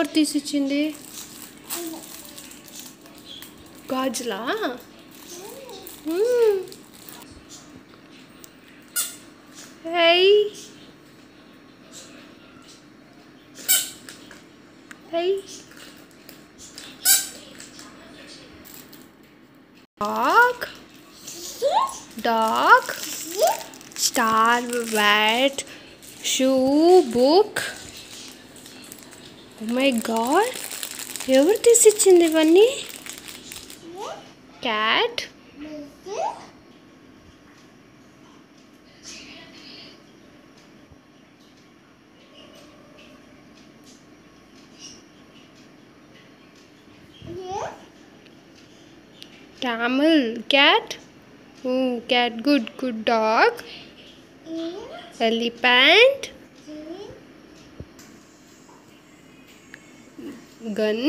ఎవరు తీసిచ్చింది? గాజులా? Hi hi dog dog star bat shoe book. Oh my god, ఎవరు తీసిచ్చింది ఇవన్నీ? Cat, camel, cat, oh cat, good dog, elephant, gun,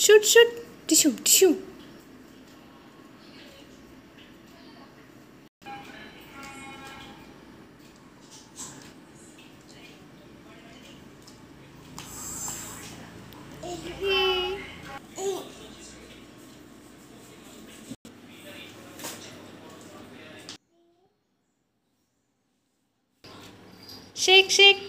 shoot, tissue. Shake.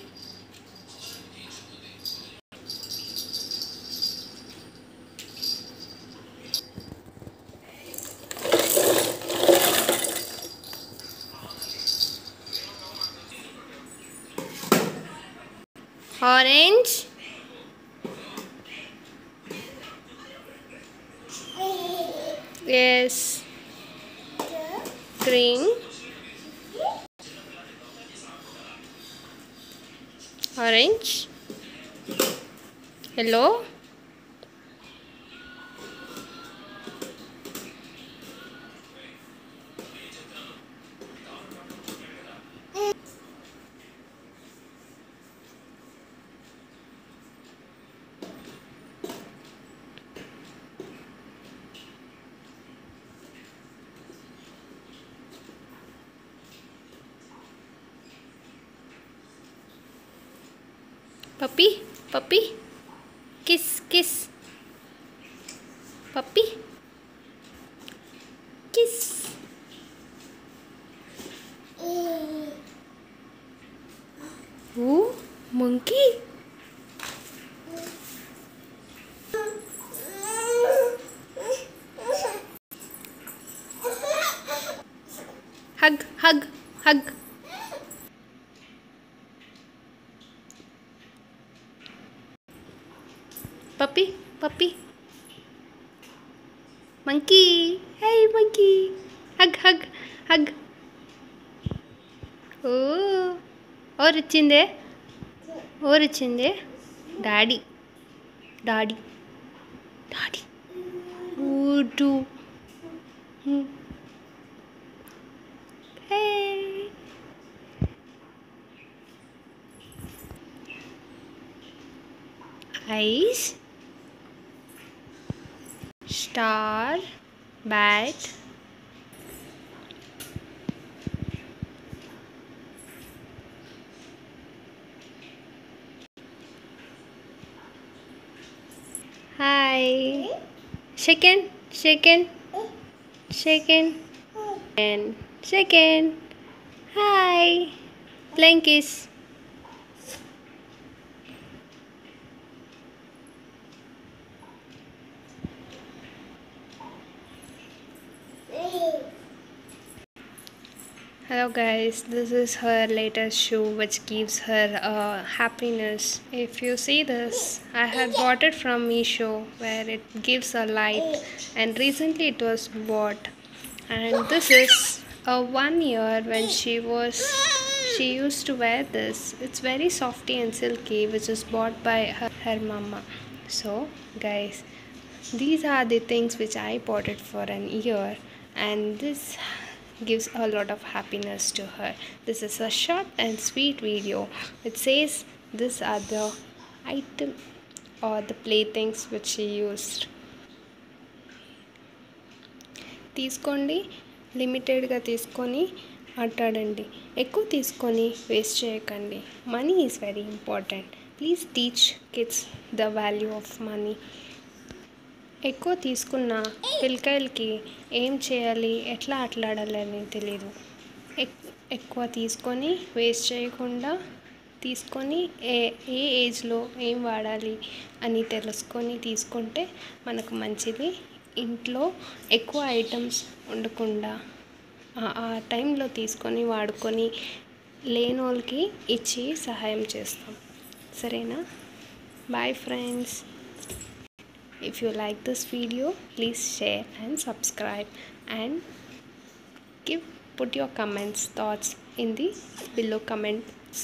Orange, yes, green, orange, yellow, puppy, kiss, puppy, kiss. Oh, monkey. Hug. Puppy. Monkey. Hey, monkey. Hug. Oh, और इच्छिंदे Daddy. Ooh. Hey. Eyes. Star, bat, hi, shaken, and shaken, hi, playing kiss. Hello guys, this is her latest shoe which gives her happiness. If you see this, I had bought it from Meesho where it gives a light, and recently it was bought, and this is a 1 year when she used to wear this. It's very softy and silky, which is bought by her mama. So guys, these are the things which I bought it for an year, and this gives a lot of happiness to her. This is a short and sweet video. It says these are the item or the playthings which she used. తీసుకోండి, లిమిటెడ్గా తీసుకొని ఆటాడండి, ఎక్కువ తీసుకొని waste చేయకండి. Money is very important. Please teach kids the value of money. ఎక్కువ తీసుకున్న పిల్లకాయలకి ఏం చేయాలి, ఎట్లా ఆటలాడాలి అని తెలియదు. ఎక్కువ తీసుకొని వేస్ట్ చేయకుండా తీసుకొని ఏ ఏజ్లో ఏం వాడాలి అని తెలుసుకొని తీసుకుంటే మనకు మంచిది. ఇంట్లో ఎక్కువ ఐటమ్స్ ఉండకుండా ఆ టైంలో తీసుకొని వాడుకొని లేని వాళ్ళకి ఇచ్చి సహాయం చేస్తాం. సరేనా? Bye friends. If you like this video, please share and subscribe and put your comments, thoughts in the below comments.